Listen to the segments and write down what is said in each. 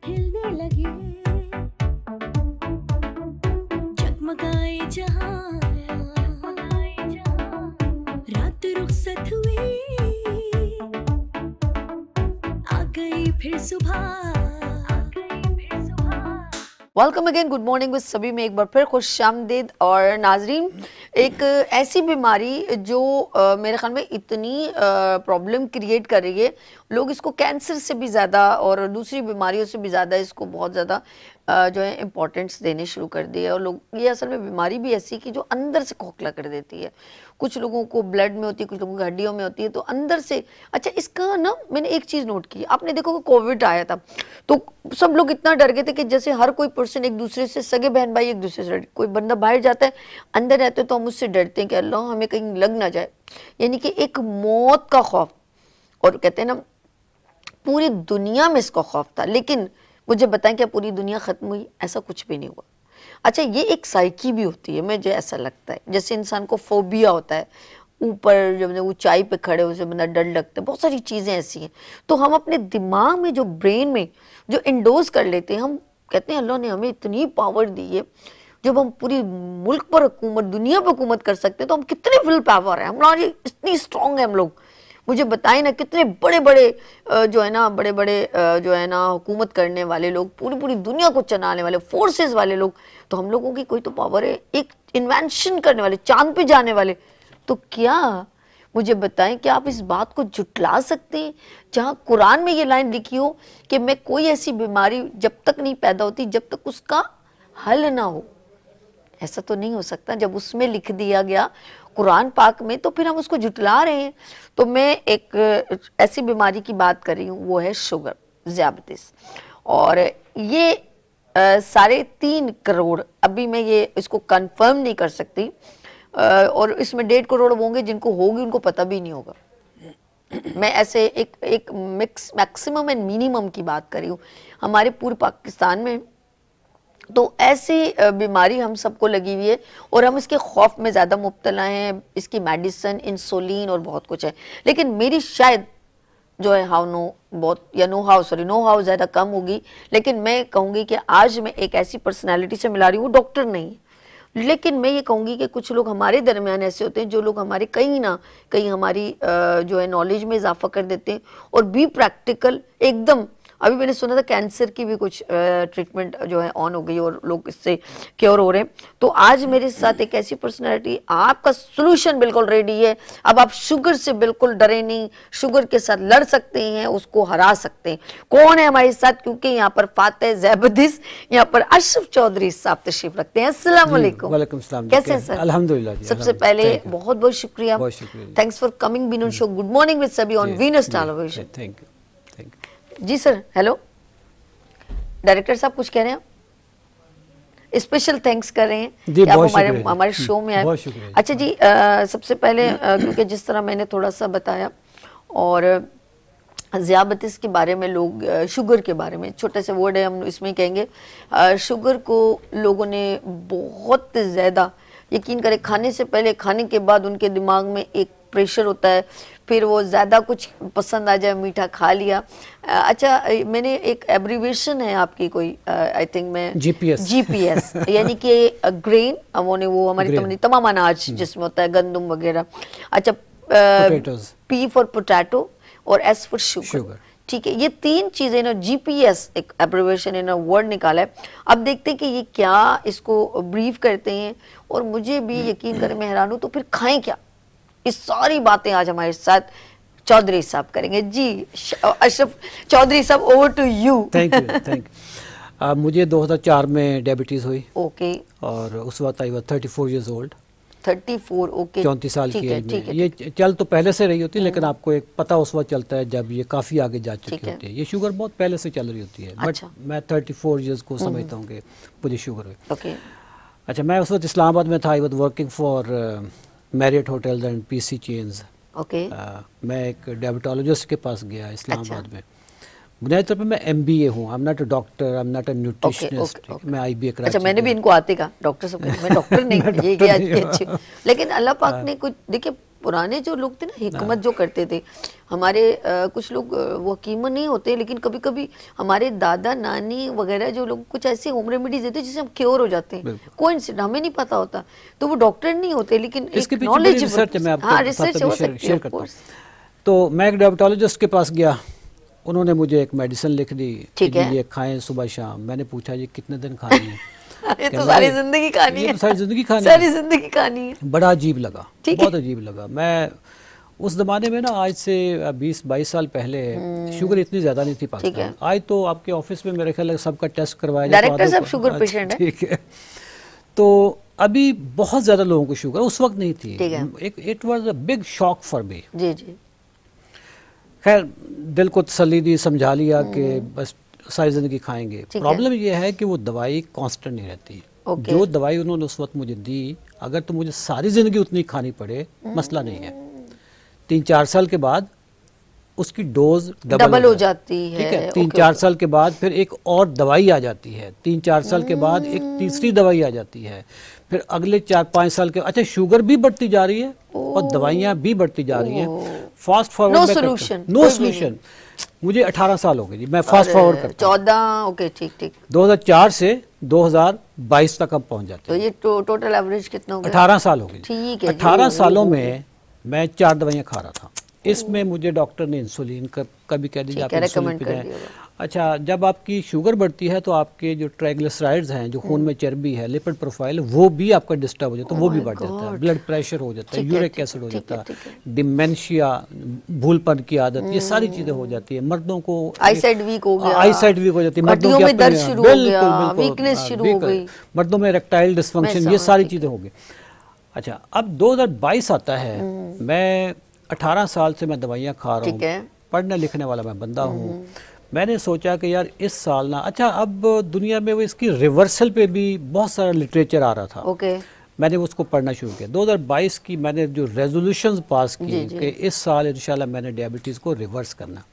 खिलने लगे, जगमगाए जहां, रात रुखसत हुई, आ गई फिर सुबह। Welcome again, good morning with सभी में एक बार फिर खुशामदीद। और नाजरीन, एक ऐसी बीमारी जो मेरे ख्याल में इतनी प्रॉब्लम क्रिएट कर रही है, लोग इसको कैंसर से भी ज़्यादा और दूसरी बीमारियों से भी ज़्यादा इसको बहुत ज़्यादा जो है इम्पोर्टेंस देने शुरू कर दिए। और लोग, ये असल में बीमारी भी ऐसी कि जो अंदर से खोखला कर देती है। कुछ लोगों को ब्लड में होती है, कुछ लोगों की हड्डियों में होती है, तो अंदर से। अच्छा, इसका ना मैंने एक चीज़ नोट की, आपने देखो कि कोविड आया था तो सब लोग इतना डर गए थे कि जैसे हर कोई पर्सन एक दूसरे से, सगे बहन भाई एक दूसरे से, कोई बंदा बाहर जाता है अंदर रहते हैं तो हम उससे डरते हैं कि अल्लाह हमें कहीं लग ना जाए, यानी कि एक मौत का खौफ। और कहते हैं ना पूरी दुनिया में इसका खौफ था, लेकिन मुझे बताएं क्या पूरी दुनिया खत्म हुई? ऐसा कुछ भी नहीं हुआ। अच्छा, ये एक साइकी भी होती है, मुझे ऐसा लगता है, जैसे इंसान को फोबिया होता है, ऊपर जब ऊंचाई पे खड़े हो बंदा डर लगता है, बहुत सारी चीज़ें ऐसी हैं। तो हम अपने दिमाग में जो ब्रेन में जो इंडोज कर लेते हैं, हम कहते हैं अल्लाह ने हमें इतनी पावर दी है, जब हम पूरी मुल्क पर हुकूमत, दुनिया पर हुकूमत कर सकते हैं, तो हम कितने विल पावर है हमारी, इतनी स्ट्रांग है हम लोग। मुझे बताएं ना, कितने बड़े बड़े जो है ना, बड़े बड़े जो है ना हुकूमत करने वाले लोग, पूरी पूरी दुनिया को चलाने वाले फोर्सेस वाले लोग, तो हम लोगों की कोई तो पावर है। एक इन्वेंशन करने वाले, चांद पे जाने वाले, तो क्या मुझे बताएं कि आप इस बात को झुटला सकते हैं जहां कुरान में ये लाइन लिखी हो कि मैं कोई ऐसी बीमारी जब तक नहीं पैदा होती जब तक उसका हल ना हो? ऐसा तो नहीं हो सकता। जब उसमें लिख दिया गया कुरान पाक में, तो फिर हम उसको झुटला रहे हैं। तो मैं एक ऐसी बीमारी की बात कर रही हूँ, वो है शुगर, ज़ियाबतीस। और ये 3.5 करोड़, अभी मैं ये इसको कंफर्म नहीं कर सकती, और इसमें 1.5 करोड़ होंगे जिनको होगी, उनको पता भी नहीं होगा। मैं ऐसे एक मैक्सिमम एंड मिनिमम की बात कर रही हूँ हमारे पूरे पाकिस्तान में। तो ऐसी बीमारी हम सबको लगी हुई है और हम इसके खौफ में ज़्यादा मुब्तला हैं। इसकी मेडिसिन, इंसुलिन और बहुत कुछ है, लेकिन मेरी शायद जो है नो हाउ ज़्यादा कम होगी। लेकिन मैं कहूँगी कि आज मैं एक ऐसी पर्सनालिटी से मिला रही हूँ, डॉक्टर नहीं, लेकिन मैं ये कहूँगी कि कुछ लोग हमारे दरमियान ऐसे होते हैं जो लोग हमारे कहीं ना कहीं हमारी जो है नॉलेज में इजाफा कर देते हैं और भी प्रैक्टिकल एकदम। अभी मैंने सुना था कैंसर की भी कुछ ट्रीटमेंट जो है ऑन हो गई और लोग इससे क्योर हो रहे हैं। तो आज मेरे साथ एक ऐसी पर्सनैलिटी, आपका सोल्यूशन बिल्कुल रेडी है। अब आप शुगर से बिल्कुल डरे नहीं, शुगर के साथ लड़ सकते हैं, उसको हरा सकते हैं। कौन है हमारे साथ? क्योंकि यहाँ पर फातेह ज़ैबदिस, यहाँ पर अशरफ चौधरी साहब तशरीफ रखते हैं। अस्सलाम वालेकुम। वालेकुम सलाम। कैसे हैं सर? अल्हम्दुलिल्लाह जी। सबसे पहले बहुत बहुत शुक्रिया, thanks for coming been on show. Good morning with सभी on Venus television. Thank you. जी सर, हेलो डायरेक्टर साहब, कुछ कह रहे हैं? स्पेशल थैंक्स कर रहे हैं कि आप हमारे शो में आए। अच्छा जी, सबसे पहले क्योंकि जिस तरह मैंने थोड़ा सा बताया, और ज़ियाबतीस के बारे में लोग, शुगर के बारे में छोटे से वर्ड है, हम इसमें कहेंगे शुगर को लोगों ने बहुत ज़्यादा, यकीन करें, खाने से पहले, खाने के बाद उनके दिमाग में एक प्रेशर होता है, फिर वो ज़्यादा कुछ पसंद आ जाए, मीठा खा लिया। अच्छा, मैंने एक एब्रीवेशन है आपकी कोई, आई थिंक मैं जीपीएस यानी कि ग्रेन, वो हमारी तमाम अनाज जिसमें होता है गंदम वगैरह। अच्छा, पी फॉर पोटैटो और एस फॉर शुगर, ठीक है। ये 3 चीज़ें ना, जीपीएस एक एब्रीवेशन है ना, वर्ड निकाला है। अब देखते हैं कि ये क्या इसको ब्रीफ करते हैं, और मुझे भी यकीन करें मैं हैरान हूँ। तो फिर खाएं क्या? इस सारी बातें आज हमारे साथ चौधरी साहब करेंगे। जी अशरफ चौधरी साहब, over to you. Thank you. मुझे 2004 में डायबिटीज़ हुई। ओके। और उस वक्त I was 34 years old. 34, okay. 34 साल की एज में। ये चल तो पहले से रही होती है, लेकिन आपको एक पता उस वक्त चलता है जब ये काफ़ी आगे जा चुकी होती है। ये शुगर बहुत पहले से चल रही होती है, बट मैं 34 ईयर्स को समझता हूँ कि मुझे शुगर हुई। ओके। अच्छा, मैं उस वक्त इस्लामाबाद में था। I was working for Marriott hotels and PC chains. Okay. मैं एक डायबिटोलॉजिस्ट के पास गया इस्लामाबाद में। बुनियादी तौर पे मैं MBA हूँ, I am not a doctor, I am not a nutritionist. मैं IBA कराची। अच्छा, मैंने भी इनको आते कहा डॉक्टर साहब, मैं डॉक्टर नहीं, ये अच्छी। लेकिन अल्लाह पाक ने कुछ, देखिए पुराने जो लोग थे ना, हिकमत जो करते थे हमारे, कुछ लोग वो हकीम नहीं होते, लेकिन कभी कभी हमारे दादा नानी वगैरह जो लोग कुछ ऐसे होम रेमेडीज देते हैं जिससे हम क्योर हो जाते हैं, कोइंसिडेंट, हमें नहीं पता होता, तो वो डॉक्टर नहीं होते, लेकिन एक नॉलेज, हाँ रिसर्च हो सकती है। तो मैं एक डायबिटोलॉजिस्ट के पास गया, उन्होंने मुझे एक मेडिसिन लिख दी कि ये खाएं सुबह शाम। मैंने पूछा ये कितने दिन खानी है? ये तो सारी जिंदगी खानी है, सारी जिंदगी खानी सारी जिंदगी खानी है। बड़ा अजीब लगा, बहुत अजीब लगा। मैं उस जमाने में ना, आज से 20-22 साल पहले शुगर इतनी ज्यादा नहीं थी पाकिस्तान। आज तो आपके ऑफिस में मेरे ख्याल है सबका टेस्ट करवाया जाता है, डायरेक्टर सब शुगर पेशेंट है। ठीक है, तो अभी बहुत ज्यादा लोगों को शुगर उस वक्त नहीं थी। It was a big shock for me. जी जी। खैर दिल को तसल्ली दी, समझा लिया कि बस सारी जिंदगी खाएंगे। प्रॉब्लम यह है कि वो दवाई कांस्टेंट नहीं रहती। जो दवाई उन्होंने उस वक्त मुझे दी, अगर तो मुझे सारी जिंदगी उतनी खानी पड़े, मसला नहीं है। 3-4 साल के बाद उसकी डोज डबल हो जाती है। ठीक है, 3-4 साल के बाद फिर एक और दवाई आ जाती है, 3-4 साल के बाद एक तीसरी दवाई आ जाती है, फिर अगले 4-5 साल के, अच्छा शुगर भी बढ़ती जा रही है और दवाइयाँ भी बढ़ती जा रही हैं। Fast forward, no solution. मुझे 18 साल हो गए जी, मैं फास्ट फॉरवर्ड करता हूं। 14, ओके ठीक ठीक। 2004 से 2022 तक हम पहुंच जाते हैं। तो ये टोटल एवरेज कितना हो गया? 18 साल हो गए। ठीक है। 18 सालों में मैं 4 दवाइयाँ खा रहा था। इसमें मुझे डॉक्टर ने इंसुलिन का भी कह दीजिए आप इंसुलिन पी जाएं। अच्छा, जब आपकी शुगर बढ़ती है तो आपके जो ट्राइग्लिसराइड्स हैं, जो खून में चर्बी है, लिपिड प्रोफाइल, वो भी आपका डिस्टर्ब हो जाता है, वो भी बढ़ जाता है, ब्लड प्रेशर हो जाता है, यूरिक एसिड हो जाता है, डिमेंशिया, भूलपन की आदत, ये सारी चीजें हो जाती है। मर्दों को आईसाइट वीक हो गया, आईसाइट वीक हो जाती है, मर्दों में दर्द शुरू हो गया, वीकनेस शुरू हो गई, मर्दों में इरेक्टाइल डिस्फंक्शन, ये सारी चीजें हो गई। अच्छा, अब 2022 आता है, मैं 18 साल से मैं दवाइयाँ खा रहा हूँ, पढ़ने लिखने वाला मैं बंदा हूँ। मैंने सोचा कि यार इस साल ना, अच्छा अब दुनिया में वो इसकी रिवर्सल पे भी बहुत सारा लिटरेचर आ रहा था। मैंने उसको पढ़ना शुरू किया। 2022 की मैंने जो रेजोल्यूशंस पास की कि इस साल इंशाल्लाह मैंने डायबिटीज़ को रिवर्स करना,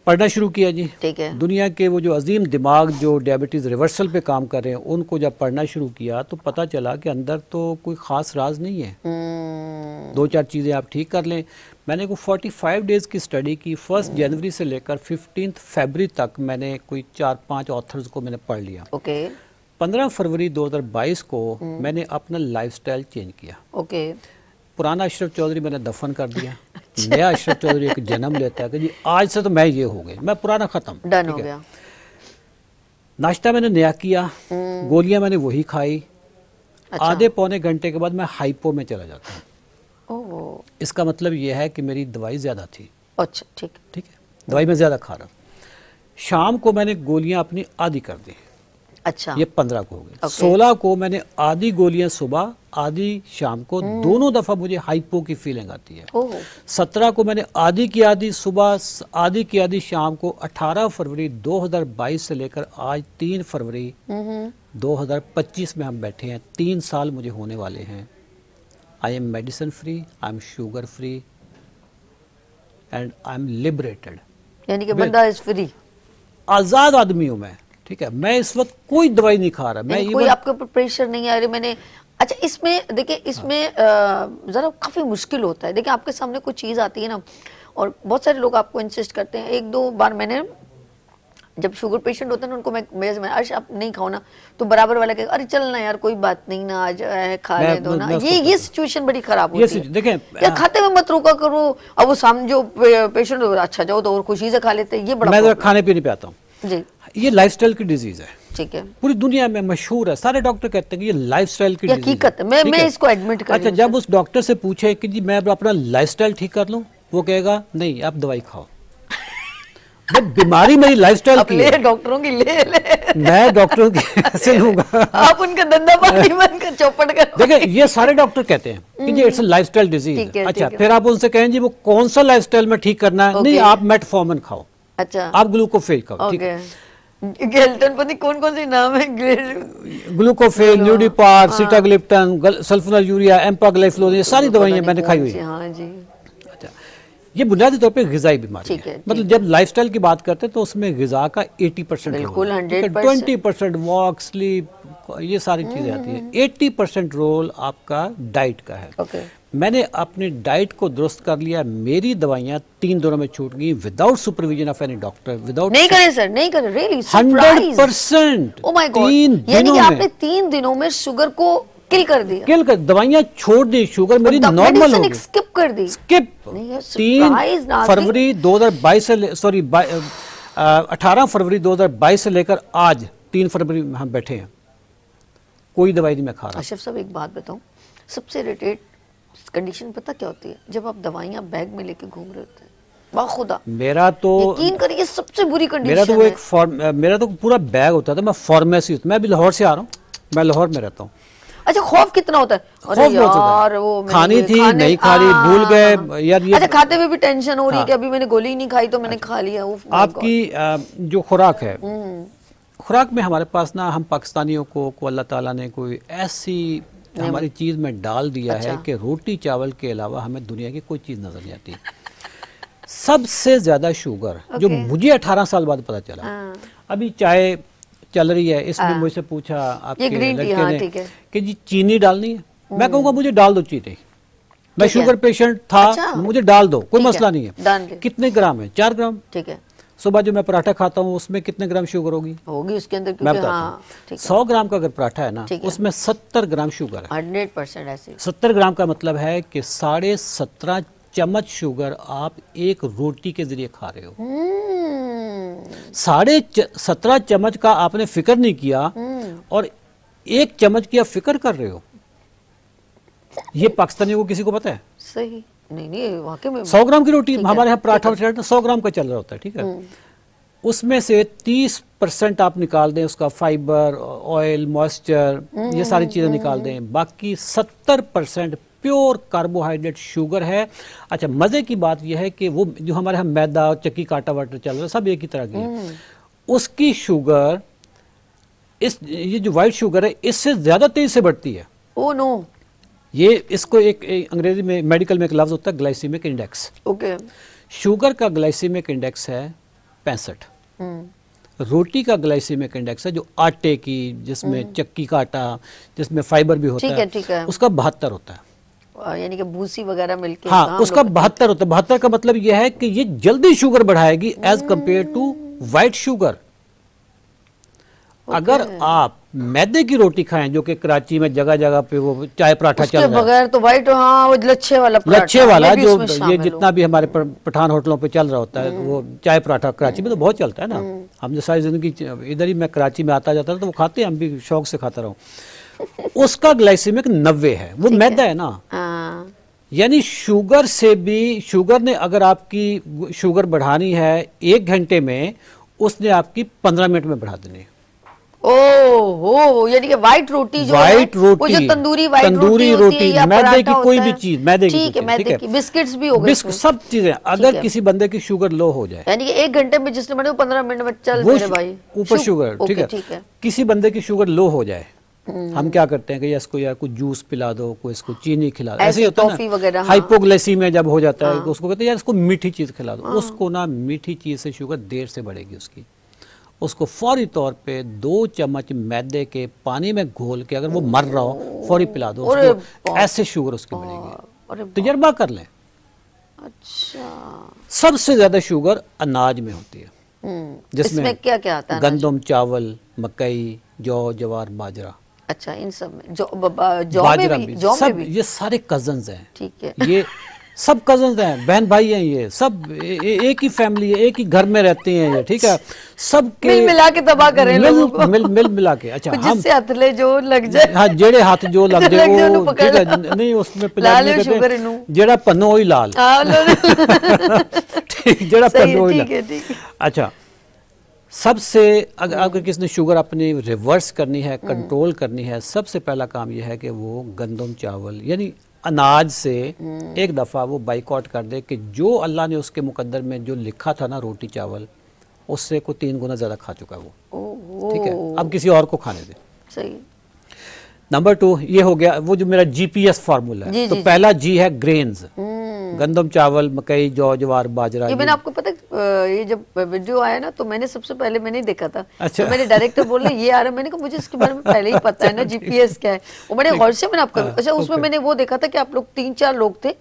पढ़ना शुरू किया जी। ठीक है। दुनिया के वो जो अजीम दिमाग जो डायबिटीज़ रिवर्सल पे काम कर रहे हैं, उनको जब पढ़ना शुरू किया तो पता चला कि अंदर तो कोई ख़ास राज नहीं है। 2-4 चीज़ें आप ठीक कर लें। मैंने को 45 डेज़ की स्टडी की, 1 जनवरी से लेकर 15 फरवरी तक मैंने कोई 4-5 ऑथर्स को मैंने पढ़ लिया। 15 फरवरी 2022 को मैंने अपना लाइफस्टाइल चेंज किया। पुराना अशरफ चौधरी मैंने दफन कर दिया। नया अशरफ चौधरी एक जन्म लेता है कि जी आज से तो मैं ये हो गई, मैं पुराना खत्म, डन हो गया। नाश्ता मैंने नया किया, गोलियां मैंने वही खाई। आधे पौने घंटे के बाद मैं हाइपो में चला जाता हूँ। इसका मतलब ये है कि मेरी दवाई ज्यादा थी। अच्छा, ठीक है, दवाई मैं ज्यादा खा रहा। शाम को मैंने गोलियां अपनी आधी कर दी। अच्छा, ये 15 को हो गई। 16 को मैंने आधी गोलियां सुबह, आधी शाम को, दोनों दफा मुझे हाइपो की फीलिंग आती है। 17 को मैंने आधी की आधी सुबह, आधी की आधी शाम को। 18 फरवरी 2022 से लेकर आज 3 फरवरी 2025 में हम बैठे हैं। 3 साल मुझे होने वाले हैं। I am medicine free, I am sugar free and I am liberated. यानी कि बंदा इज फ्री, आजाद आदमी हूँ मैं। ठीक है, मैं इस वक्त कोई दवाई नहीं खा रहा। मैं कोई आपके ऊपर प्रेशर नहीं आ रही। मैंने अच्छा, इसमें देखिए, इसमें जरा काफी मुश्किल होता है। देखिए, आपके सामने कोई चीज आती है ना, और बहुत सारे लोग आपको इंसिस्ट करते हैं। 1-2 बार मैंने, जब शुगर पेशेंट होता है ना, उनको मैं अर्श आप नहीं खाओ ना, तो बराबर वाला कहेगा अरे चल ना यार, कोई बात नहीं ना, आज खा ले दो ना। ये सिचुएशन बड़ी खराब होती है। देखें, या खाते हुए मत रोका करो। अब वो सामने जो पेशेंट, अच्छा जाओ तो और खुशी से खा लेते हैं। ये बड़ा, मैं खाने पीने पे आता हूँ जी। ये लाइफस्टाइल की डिजीज है। ठीक है, पूरी दुनिया में मशहूर है। सारे डॉक्टर कहते हैं कि ये लाइफस्टाइल की हकीकत है। मैं इसको एडमिट कर। अच्छा, जब उस डॉक्टर से पूछे कि जी मैं अपना लाइफस्टाइल ठीक कर लूं, वो कहेगा नहीं, आप दवाई खाओ। बीमारी मेरी लाइफस्टाइल की है। डॉक्टरों की ले मैं डॉक्टरों की कैसे लूंगा? आप उनका धंधा पानी बंद कर, चौपट कर। देखिए, ये सारे डॉक्टर कहते हैं कि जी इट्स लाइफस्टाइल डिजीज। अच्छा, फिर आप उनसे कहें जी वो कौन सा लाइफस्टाइल में ठीक करना है? नहीं, आप मेटफॉर्मिन खाओ। अच्छा, आप ग्लूकोफेज खाओ। ठीक है, गेल्टन पता कौन सी नाम है, ग्लूकोफेज, न्यूडिपार, सिटाग्लिप्टन, सल्फोनालयूरिया, एम्पाग्लाइफ्लोज़, ये सारी दवाइयां मैंने खाई हुई है। हाँ जी। अच्छा, ये बुनियादी तौर पे ग़िज़ाई बीमारी है। मतलब जब लाइफस्टाइल की बात करते हैं तो उसमें ग़िज़ा का 80% बिल्कुल, 100%, 20% वॉक, स्लीप, ये सारी चीज़ें आती हैं। 80% रोल आपका डाइट का है। मैंने अपनी डाइट को दुरुस्त कर लिया, मेरी दवाइयाँ 3 दिनों में छूट गई without supervision of any doctor, without नहीं करे सर, नहीं करे, रियली 100%। ओ माय गॉड, 3 यानी दिनों कि में आपने 3 दिनों में शुगर को किल कर दिया, किल कर, दवाइयां छोड़ दी, शुगर मेरी नॉर्मल हो गई, स्किप कर दी। स्किप। नहीं, ये 3 surprise, नाज़रीन। फरवरी 2022 से सॉरी 18 फरवरी 2022 से लेकर आज 3 फरवरी हम बैठे हैं, कोई दवाई नहीं मैं खा रहा। अशरफ साहब एक बात बताऊं, सबसे इरिटेट कंडीशन पता क्या होती है, जब आप दवाइयां बैग में लेके घूम रहे होते हैं, बाखुदा मेरा तो यकीन करिए सबसे बुरी कंडीशन मेरा तो वो है। मेरा तो पूरा बैग होता था, मैं फार्मेसी, मैं भी लाहौर से आ रहा हूँ, मैं लाहौर में रहता हूँ। अच्छा, खौफ कितना होता है, अरे खौफ बहुत होता यार है। वो मैंने खानी थी, नहीं खा ली, भूल गए यार ये। अच्छा, खाते हुए भी टेंशन हो रही है हाँ। कि अभी मैंने गोली नहीं खाई तो मैंने खा लिया। आपकी जो खुराक है, खुराक में हमारे पास ना, हम पाकिस्तानियों को अल्लाह ताला ने कोई ऐसी हमारी चीज़ में डाल दिया है कि रोटी चावल के अलावा हमें दुनिया की कोई चीज़ नजर नहीं आती। सबसे ज़्यादा शुगर जो मुझे 18 साल बाद पता चला, अभी चाय चल रही है, इसमें मुझसे पूछा आपके लड़के ने कि जी चीनी डालनी है, मैं कहूँगा मुझे डाल दो चीनी, मैं शुगर पेशेंट था। अच्छा? मुझे डाल दो, कोई मसला नहीं है। कितने ग्राम है? 4 ग्राम। ठीक है। सुबह जो मैं पराठा खाता हूँ उसमें कितने ग्राम शुगर होगी उसके अंदर? मैं बताता हूँ। 100 ग्राम का अगर पराठा है ना, उसमें 70 ग्राम शुगर है। 100% ऐसे। 70 ग्राम का मतलब है कि 17.5 चम्मच शुगर आप एक रोटी के जरिए खा रहे हो। 17.5 चम्मच का आपने फिक्र नहीं किया और 1 चम्मच की आप फिक्र कर रहे हो। ये पाकिस्तानियों को किसी को पता है? सही नहीं, वाकई में 100 ग्राम की रोटी, हमारे यहाँ पराठा 100 ग्राम का चल रहा होता है, ठीक है। उसमें से 30% आप निकाल दें, उसका फाइबर, ऑयल, मॉइस्चर, ये सारी चीजें निकाल दें, बाकी 70% प्योर कार्बोहाइड्रेट शुगर है। अच्छा, मजे की बात यह है कि वो जो हमारे यहाँ मैदा, चक्की काटा वाटर चल रहा है, सब एक ही तरह की है। उसकी शुगर, ये जो व्हाइट शुगर है, इससे ज्यादा तेज से बढ़ती है। Oh no. ये इसको एक अंग्रेजी में मेडिकल में एक लफ्ज होता है ग्लाइसीमिक इंडेक्स। ओके। शुगर का ग्लाइसीमिक इंडेक्स है 65। रोटी का ग्लाइसीमिक इंडेक्स है, जो आटे की, जिसमें चक्की का आटा, जिसमें फाइबर भी होता है, उसका 72 होता है। यानी कि भूसी वगैरह मिलके। हाँ, उसका 72 होता है। 72 का मतलब यह है कि ये जल्दी शुगर बढ़ाएगी as compare to white sugar. अगर आप मैदे की रोटी खाएं, जो कि कराची में जगह जगह पे वो चाय पराठा चल रहा है, बगैर तो व्हाइट, हाँ वो लच्छे वाला जो ये जितना भी हमारे पठान होटलों पे चल रहा होता है, वो चाय पराठा कराची में तो बहुत चलता है ना। हम जो सारी जिंदगी इधर ही, मैं कराची में आता जाता था तो वो खाते हैं, हम भी शौक से खाता रहा। उसका ग्लाइसेमिक 90 है, वो मैदा है ना। यानी शुगर से भी, शुगर ने अगर आपकी शुगर बढ़ानी है 1 घंटे में, उसने आपकी 15 मिनट में बढ़ा देनी है। ओहो, यानी कि व्हाइट रोटी जो है, वो जो तंदूरी रोटी या मैदे की कोई भी चीज, मैदे की बिस्किट्स भी हो गए, सब चीजें। अगर किसी बंदे की शुगर लो हो जाए, यानी कि 1 घंटे में जिसने बने, 15 मिनट में चल मेरे भाई ऊपर शुगर, ठीक है। किसी बंदे की शुगर लो हो जाए, हम क्या करते हैं कि इसको यार कुछ जूस पिला दो, कोई इसको चीनी खिला दो, ऐसे होता है ना। हाइपोग्लाइसीमिया जब हो जाता है, उसको कहते हैं यार इसको मीठी चीज खिला दो। उसको ना मीठी चीज से शुगर देर से बढ़ेगी उसकी। उसको फौरी तौर पे 2 चम्मच मैदे के पानी में घोल के, अगर वो मर रहा हो, फौरी पिला दो उसको, ऐसे शुगर उसकी बढ़ेगी। तजर्बा कर लें। अच्छा। सबसे ज्यादा शुगर अनाज में होती है, जिसमें क्या क्या आता है? गंदम, चावल, मकई, जौ, जवार, बाजरा। अच्छा, इन सब में बाजरा भी, सब ये सारे कजन्स हैं। ठीक है। ये सब कजन्स हैं, बहन भाई हैं, ये सब एक ही फैमिली है, एक ही घर में रहते हैं ये, ठीक है। सब के मिल मिला के तबाह करें लोगों को। मिल मिला के। अच्छा, हम जिससे हथले जो लग जाए, हाँ, जेड़े हाथ जो लग जाए वो, ठीक है। नहीं, उसमें जेड़ा पन्नो वही लाल, ठीक, जेड़ा पन्नो वही लाल। अच्छा, सबसे अगर किसी ने शुगर अपनी रिवर्स करनी है, कंट्रोल करनी है, सबसे पहला काम यह है कि वो गंदम, चावल यानी अनाज से एक दफ़ा वो बाइकआउट कर दे कि जो अल्लाह ने उसके मुकद्दर में जो लिखा था ना, रोटी चावल, उससे को 3 गुना ज़्यादा खा चुका है वो, ठीक है। अब किसी और को खाने दे। सही। नंबर 2 ये हो गया, वो जो मेरा GPS फार्मूला है। तो पहला जी है ग्रेन्स, गंदम, चावल, मकई, जौ, जवार, बाजरा। ये मैंने आपको पता ये जब वीडियो आया ना तो मैंने सबसे पहले मैंने ही देखा था। अच्छा। तो मेरे डायरेक्टर बोले ये आ रहा है, मैंने कहा मुझे इसके बारे में पहले ही पता है ना जीपीएस क्या है। वो मैंने गौर से मैंने आपको अच्छा उसमें मैंने वो देखा था कि आप लोग 3-4 लोग थे,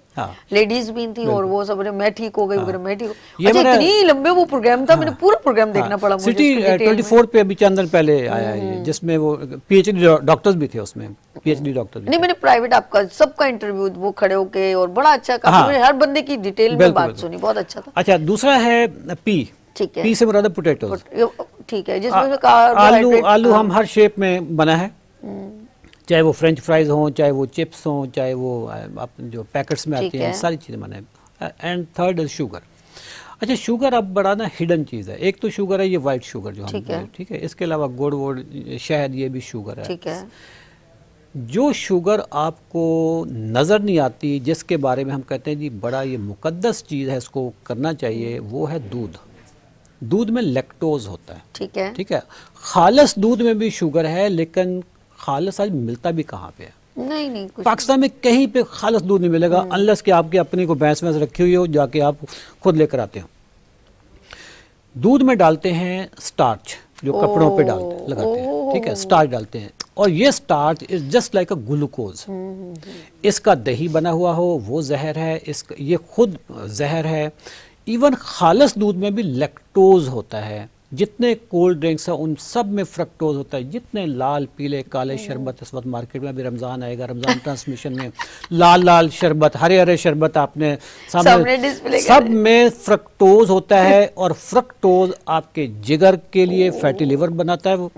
लेडीज भी थी और वो सब मैं ठीक हो गई वगैरह, मैं ठीक हूँ। अच्छा इतनी लंबे वो प्रोग्राम था, मैंने पूरा प्रोग्राम देखना पड़ा मुझे। सिटी 24 पे अभी चंद दिन पहले आया है जिसमें वो पीएचडी डॉक्टर्स भी थे उसमें, पीएचडी डॉक्टर भी। नहीं मैंने प्राइवेट आपका सबका इंटरव्यू वो खड़े होके और बड़ा अच्छा काफी हर बंदे की डिटेल में बात सुनी, बहुत अच्छा था। अच्छा दूसरा है पी, ठीक है, पी से मुराद है पोटैटोज, ठीक है, जिसमें आलू हम हर शेप में बना है, चाहे वो फ्रेंच फ्राइज हों, चाहे वो चिप्स हों, चाहे वो आप जो पैकेट्स में आती हैं, सारी चीज़ें बना है। And third is sugar. अच्छा शुगर अब बड़ा ना हिडन चीज़ है, एक तो शुगर है ये वाइट शुगर जो हम, ठीक है, इसके अलावा गुड़ वुड़ शहद ये भी शुगर है, ठीक है। जो शुगर आपको नज़र नहीं आती, जिसके बारे में हम कहते हैं जी बड़ा ये मुकद्दस चीज़ है, इसको करना चाहिए, वो है दूध। दूध में लैक्टोज होता है, ठीक है, ठीक है। खालस दूध में भी शुगर है, लेकिन खालस आज मिलता भी कहाँ पे है? नहीं कुछ पाकिस्तान में कहीं पे खालस दूध नहीं मिलेगा अनलेस कि आपकी अपनी को भैंस वैंस रखी हुई हो, जाके आप खुद लेकर आते हो। दूध में डालते हैं स्टार्च, जो कपड़ों पे लगाते हैं, ठीक है, स्टार्च डालते हैं, और ये starch is just like a glucose. इसका दही बना हुआ हो वो जहर है, इसका ये खुद जहर है। इवन खालस दूध में भी लैक्टोज होता है। जितने कोल्ड ड्रिंक्स हैं उन सब में फ्रक्टोज होता है। जितने लाल पीले काले शरबत इस वक्त मार्केट में, अभी रमज़ान आएगा, रमज़ान ट्रांसमिशन में लाल लाल शरबत, हरे हरे शरबत आपने सामने, सब में फ्रक्टोज होता है, और फ्रक्टोज आपके जिगर के लिए फैटी लिवर बनाता है। वो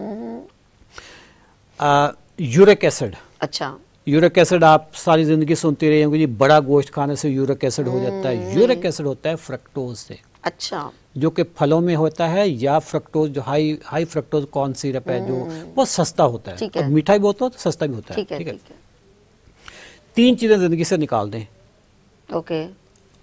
यूरिक एसिड, अच्छा यूरिक एसिड आप सारी जिंदगी सुनते रहे होंगे जी, बड़ा गोश्त खाने से यूरिक एसिड हो जाता है। यूरिक एसिड होता है फ्रक्टोज से, अच्छा, जो कि फलों में होता है, या फ्रक्टोज जो हाई फ्रक्टोज कॉर्न सिरप है जो बहुत सस्ता होता है, और मीठा भी बहुत होता है, सस्ता भी होता है, ठीक है। 3 चीजें जिंदगी से निकाल दें, ओके।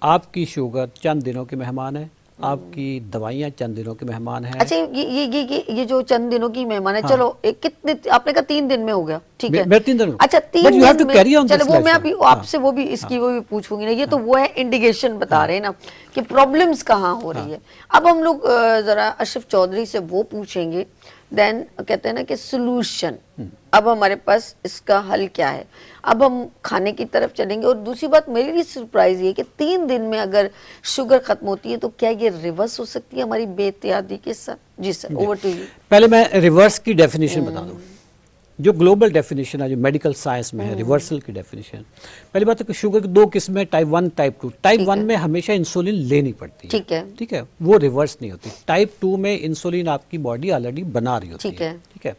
आपकी शुगर चंद दिनों की मेहमान है, आपकी दवाइयाँ चंद दिनों के मेहमान है। अच्छा ये जो चंद दिनों की मेहमान है, चलो एक कितने आपने कहा 3 दिन में हो गया, ठीक है, मैं 3 दिन में, अच्छा 3 दिन में, चलो वो मैं अभी आपसे वो भी इसकी वो भी पूछूंगी ना, ये तो वो है इंडिकेशन बता रहे हैं ना कि प्रॉब्लम्स कहाँ हो रही है। अब हम लोग जरा अशरफ चौधरी से वो पूछेंगे, देन कहते हैं ना कि सोल्यूशन, अब हमारे पास इसका हल क्या है। अब हम खाने की तरफ चलेंगे, और दूसरी बात मेरे लिए सरप्राइज ये कि 3 दिन में अगर शुगर खत्म होती है तो क्या ये रिवर्स हो सकती है हमारी बेहतियाती के साथ? जी सर, ओवर टू यू। पहले मैं रिवर्स की डेफिनेशन बता दूं, जो ग्लोबल डेफिनेशन है, जो मेडिकल साइंस में है रिवर्सल की डेफिनेशन। पहली बात है कि शुगर की 2 किस्में, टाइप 1 टाइप 2। टाइप 1 में हमेशा इंसुलिन लेनी पड़ती है, ठीक है, वो रिवर्स नहीं होती। टाइप 2 में इंसुलिन आपकी बॉडी ऑलरेडी बना रही होती है, ठीक है,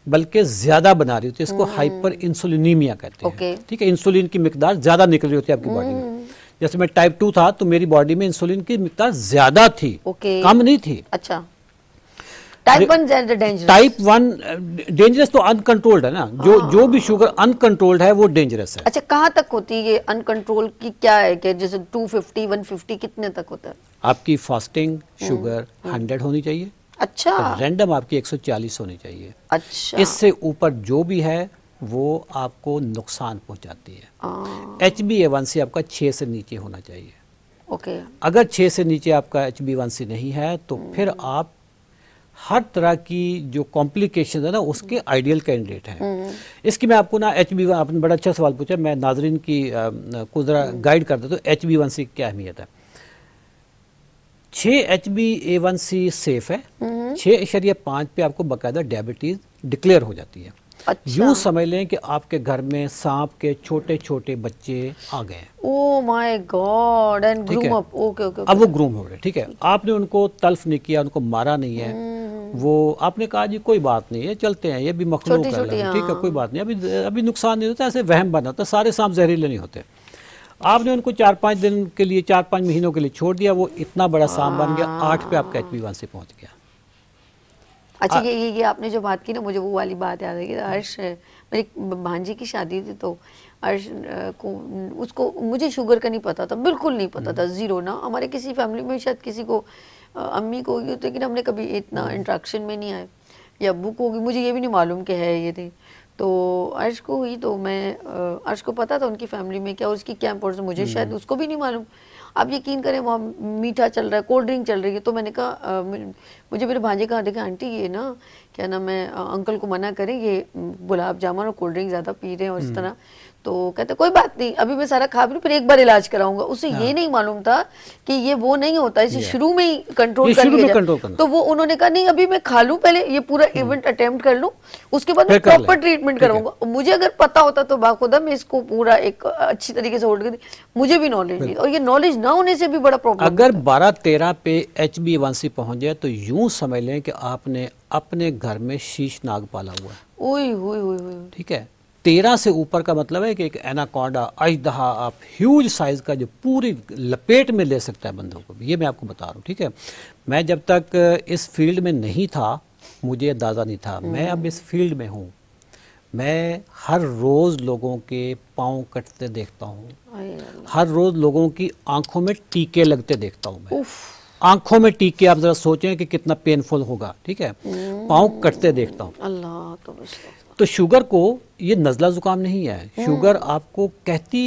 बल्कि ज्यादा बना रही होती है, इसको हाइपर इंसुलिनीमिया कहते हैं, ठीक है। इंसुलिन की मिकदार ज्यादा निकल रही होती है आपकी बॉडी में। जैसे मैं टाइप 2 था तो मेरी बॉडी में इंसुलिन की मिकदार ज्यादा थी, कम नहीं थी। अच्छा, टाइप 1 डेंजरस, टाइप 1 डेंजरस तो अनकंट्रोल्ड है ना, जो भी शुगर अनकंट्रोल्ड है वो डेंजरस है। अच्छा, कहाँ तक होती है ये अनकंट्रोल की, क्या है कि जैसे 250 150 कितने तक होता है? आपकी फास्टिंग शुगर 100 होनी चाहिए, अच्छा, रैंडम आपकी 140 होनी चाहिए। अच्छा, इससे ऊपर जो भी है वो आपको नुकसान पहुंचाती है। HbA1c आपका 6 से नीचे होना चाहिए, ओके। अगर 6 से नीचे आपका HbA1c नहीं है तो फिर आप हर तरह की जो कॉम्प्लिकेशन है ना उसके आइडियल कैंडिडेट हैं। इसकी मैं आपको ना HbA1, आपने बड़ा अच्छा सवाल पूछा, मैं नाजरीन की को जरा गाइड कर देता हूँ HbA1c की क्या अहमियत है। 6 HbA1c सेफ है, 6.5 पे आपको बाकायदा डायबिटीज डिक्लेयर हो जाती है। अच्छा। यूं समझ लें कि आपके घर में सांप के छोटे छोटे बच्चे आ गए, oh my God, and groom up, okay okay. अब वो ग्रूम हो रहे, ठीक है, आपने उनको तल्फ नहीं किया, उनको मारा नहीं है, वो आपने कहा जी कोई बात नहीं है, चलते हैं, ये भी मखलूक है, ठीक है, कोई बात नहीं, अभी नुकसान नहीं होता, ऐसे वहम बना होता, सारे सांप जहरीले नहीं होते। आपने उनको 4-5 दिन के लिए, 4-5 महीनों के लिए छोड़ दिया, वो इतना बड़ा सांप बन गया, 8 पे आपका HbA1c पहुंच गया। अच्छा, ये आपने जो बात की ना, मुझे वो वाली बात याद है कि अर्श, मेरी भांजी की शादी थी तो अर्श को, उसको, मुझे शुगर का नहीं पता था, बिल्कुल नहीं पता था, जीरो ना। हमारे किसी फैमिली में शायद किसी को, अम्मी को होगी, लेकिन हमने कभी इतना इंट्रैक्शन में नहीं आए, या अब्बू को होगी, मुझे ये भी नहीं मालूम कि है ये थी। तो अर्श को हुई तो मैं, अर्श को पता था उनकी फैमिली में क्या, उसकी क्या इंपॉर्टेंस, मुझे शायद उसको भी नहीं मालूम। आप यकीन करें वहाँ मीठा चल रहा है, कोल्ड ड्रिंक चल रही है, तो मैंने कहा मुझे मेरे भांजे कहा, देखा आंटी ये ना क्या नाम है, अंकल को मना करें, ये गुलाब जामुन और कोल्ड ड्रिंक ज़्यादा पी रहे हैं और इस तरह। तो कहते कोई बात नहीं, अभी मैं सारा खा भी फिर एक बार इलाज कराऊंगा। उसे ये नहीं मालूम था कि ये वो नहीं होता, इसे शुरू में ही कंट्रोल करना। तो वो उन्होंने कहा नहीं अभी मैं खा लूं, पहले ये पूरा इवेंट अटेम्प्ट कर लूं, उसके बाद मैं प्रॉपर ट्रीटमेंट कराऊंगा। मुझे अगर पता होता तो बाखुदा मैं इसको पूरा एक अच्छी तरीके से होल्ड कर दी। मुझे भी नॉलेज नहीं, और ये नॉलेज ना होने से भी बड़ा प्रॉब्लम। अगर 12-13 पे HbA1c पहुंच जाए तो यूं समझ लें कि आपने अपने घर में शीश नाग पाला हुआ है। ठीक है, 13 से ऊपर का मतलब है कि एक एनाकोंडा, अजदहा, आप ह्यूज साइज का जो पूरी लपेट में ले सकता है बंदों को, ये मैं आपको बता रहा हूँ। ठीक है, मैं जब तक इस फील्ड में नहीं था मुझे अंदाज़ा नहीं था, मैं अब इस फील्ड में हूँ। मैं हर रोज़ लोगों के पाँव कटते देखता हूँ, हर रोज़ लोगों की आंखों में टीके लगते देखता हूँ। मैं आंखों में टीके, आप जरा सोचें कि कितना पेनफुल होगा। ठीक है, पाँव कटते देखता हूँ। अल्लाह तो शुगर को, ये नज़ला जुकाम नहीं है, शुगर आपको कहती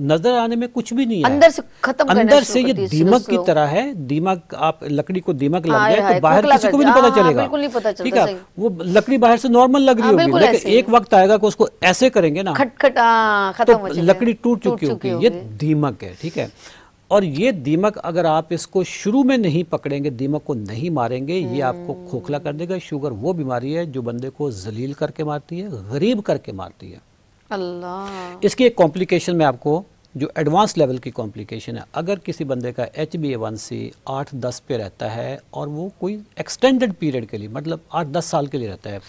नजर आने में कुछ भी नहीं है, अंदर से खत्म, अंदर से ये दीमक की तरह है। दीमक, आप लकड़ी को दीमक लग जाए तो बाहर किसी को भी नहीं पता चलेगा। बिल्कुल नहीं पता चलता। ठीक है, वो लकड़ी बाहर से नॉर्मल लग रही होगी, लेकिन एक वक्त आएगा कि उसको ऐसे करेंगे ना, खत्म हो जाएगा, लकड़ी टूट चुकी होगी। ये दीमक है। ठीक है, और ये दीमक अगर आप इसको शुरू में नहीं पकड़ेंगे, दीमक को नहीं मारेंगे, ये आपको खोखला कर देगा। शुगर वो बीमारी है जो बंदे को जलील करके मारती है, गरीब करके मारती है। अल्लाह। इसकी एक कॉम्प्लिकेशन में आपको, जो एडवांस लेवल की कॉम्प्लिकेशन है, अगर किसी बंदे का HbA1c 8-10 पे रहता है और वो कोई एक्सटेंडेड पीरियड के लिए, मतलब 8-10 साल के लिए रहता है,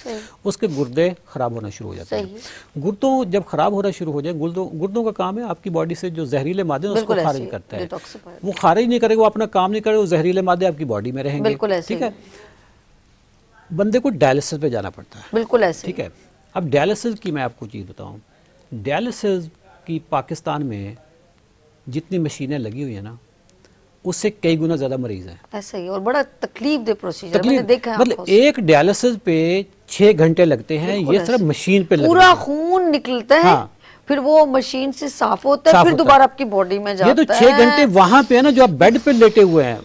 उसके गुर्दे खराब होना शुरू हो जाते हैं। गुर्दों जब खराब होना शुरू हो जाए, गुर्दों का काम है आपकी बॉडी से जो जहरीले मादे उसको खारिज करता है। वो खारिज नहीं करेगा, वो अपना काम नहीं करेगा, वो जहरीले मादे आपकी बॉडी में रहेंगे। ठीक है, बंदे को डायलिसिस पे जाना पड़ता है। बिल्कुल ऐसे। ठीक है, अब डायलिसिस की मैं आपको चीज़ बताऊँ, डायलिसिस कि पाकिस्तान में जितनी मशीनें लगी हुई है ना, उससे कई गुना ज्यादा मरीज हैं। ऐसा ही, और बड़ा तकलीफ दे प्रोसीजर, मैंने देखा है। मतलब एक डायलिसिस पे 6 घंटे लगते हैं, ये सिर्फ मशीन पे पूरा खून निकलता है। हाँ। फिर वो मशीन से साफ होता है, फिर दोबारा आपकी बॉडी में जाता है। ये तो 6 घंटे वहां पे है ना, जो आप बेड पे लेटे हुए हैं,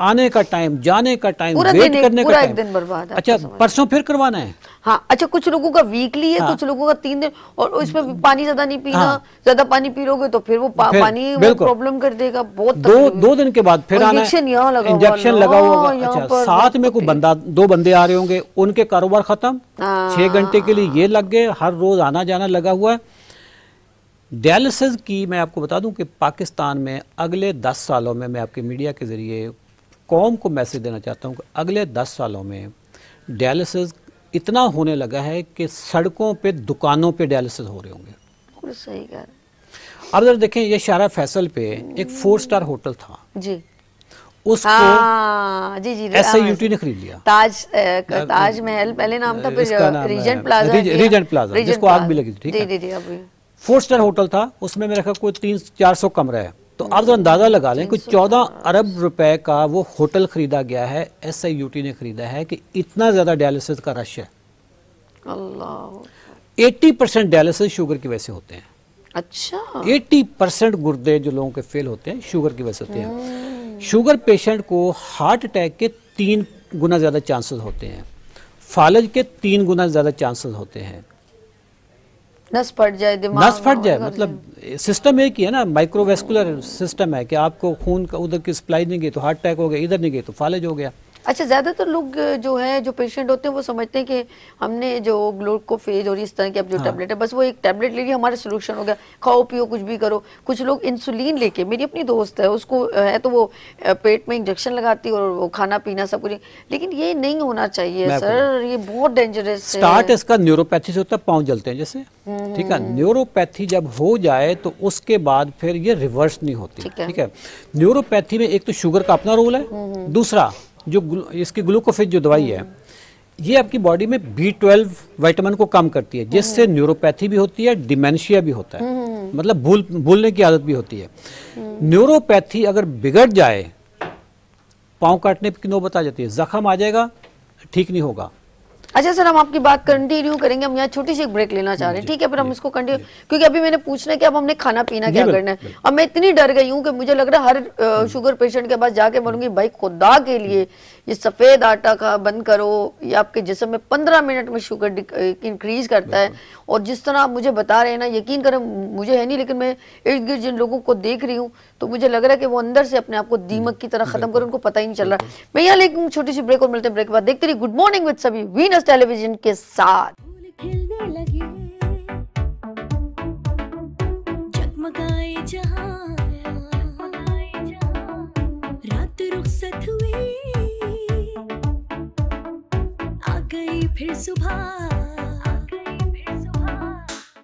आने का टाइम, जाने का टाइम, वेट करने का टाइम, एक दिन बर्बाद है। अच्छा, परसों फिर करवाना है। हाँ, अच्छा, कुछ लोगों का वीकली है, कुछ लोगों का 3 दिन, और इसमें पानी ज्यादा नहीं पीना। ज्यादा पानी पी लोगे तो फिर वो पानी प्रॉब्लम कर देगा। बहुत 2 दिन के बाद फिर आना, इंजेक्शन लगा होगा। अच्छा, साथ में कोई बंदा, 2 बंदे आ रहे होंगे, उनके कारोबार खत्म। 6 घंटे के लिए ये लग गए, हर रोज आना जाना लगा हुआ है। डायलिसिस की मैं आपको बता दूं कि पाकिस्तान में अगले 10 सालों में, मैं आपके मीडिया के जरिए कौम को मैसेज देना चाहता हूं कि अगले 10 सालों में डायलिसिस इतना होने लगा है कि सड़कों पे, दुकानों पे डायलिसिस हो रहे होंगे। सही कह रहे। अब जरा देखें, ये शारा फैसल पे एक 4 स्टार होटल था जी, उसको जी SIUT ने खरीद लिया। ताज महल पहले नाम था, फिर रीजेंट प्लाजा, जिसको आग भी लगी थी। ठीक है, 4 स्टार होटल था, उसमें मेरे ख्याल कोई 300-400 कमरे है। तो आप जो अंदाजा लगा लें कि 14 अरब रुपए का वो होटल खरीदा गया है, SIUT ने खरीदा है, कि इतना ज्यादा डायलिसिस का रश है। अल्लाह। 80% डायलिसिस शुगर की वजह से होते हैं। अच्छा, 80% गुर्दे जो लोगों के फेल होते हैं शुगर की वजह से होते हैं। शुगर पेशेंट को हार्ट अटैक के 3 गुना ज्यादा चांसेस होते हैं, फालज के 3 गुना ज्यादा चांसेस होते हैं। नस फट जाए, दिमाग नस फट जाए, मतलब सिस्टम एक ही है ना, माइक्रोवेस्कुलर सिस्टम है कि आपको खून का उधर की सप्लाई नहीं गई तो हार्ट अटैक हो गया, इधर नहीं गई तो फालज हो गया। अच्छा, ज्यादातर लोग जो है, जो पेशेंट होते हैं, वो समझते हैं कि हमने जो ग्लूकोफेज और इस तरह की अब जो टैबलेट है, बस वो एक टैबलेट ले लिया, हमारा सोल्यूशन हो गया, खाओ पियो कुछ भी करो। कुछ लोग इंसुलिन लेके, मेरी अपनी दोस्त है, उसको है तो वो पेट में इंजेक्शन लगाती है और वो खाना पीना सब कुछ, लेकिन ये नहीं होना चाहिए सर, ये बहुत डेंजरस है। स्टार्ट इसका न्यूरोपैथी से होता है, पाँव जलते हैं जैसे। ठीक है, न्यूरोपैथी जब हो जाए तो उसके बाद फिर ये रिवर्स नहीं होती। ठीक है, न्यूरोपैथी में एक तो शुगर का अपना रोल है, दूसरा जो इसकी ग्लूकोफेज जो दवाई है, ये आपकी बॉडी में B12 विटामिन को कम करती है, जिससे न्यूरोपैथी भी होती है, डिमेंशिया भी होता है, मतलब भूलने की आदत भी होती है। न्यूरोपैथी अगर बिगड़ जाए, पाँव काटने की नौबत आ जाती है, जख्म आ जाएगा, ठीक नहीं होगा। अच्छा सर, हम आपकी बात कंटिन्यू करेंगे, हम यहाँ छोटी सी एक ब्रेक लेना चाह रहे हैं, ठीक है? फिर हम इसको कंटिन्यू, क्योंकि अभी मैंने पूछना है कि अब हमने खाना पीना क्या करना है। अब मैं इतनी डर गई हूँ कि मुझे लग रहा है हर शुगर पेशेंट के पास जाके बोलूंगी भाई खुदा के लिए ये सफेद आटा का बंद करो, ये आपके जिस्म में 15 मिनट में शुगर इंक्रीज करता है। और जिस तरह आप मुझे बता रहे हैं ना, यकीन करें मुझे है नहीं, लेकिन मैं इर्द गिर्द जिन लोगों को देख रही हूँ तो मुझे लग रहा है कि वो अंदर से अपने आप को दीमक की तरह खत्म करें, उनको पता ही नहीं चल रहा। मैं यहाँ लेकिन छोटी सी ब्रेक और मिलते हैं ब्रेक के बाद। देखते रहिए गुड मॉर्निंग विद सभी वीनस टेलीविजन के साथ। फूल खिलने लगे, जगमगाए जहां, रात रुखसत हुई, आ गई फिर सुबह।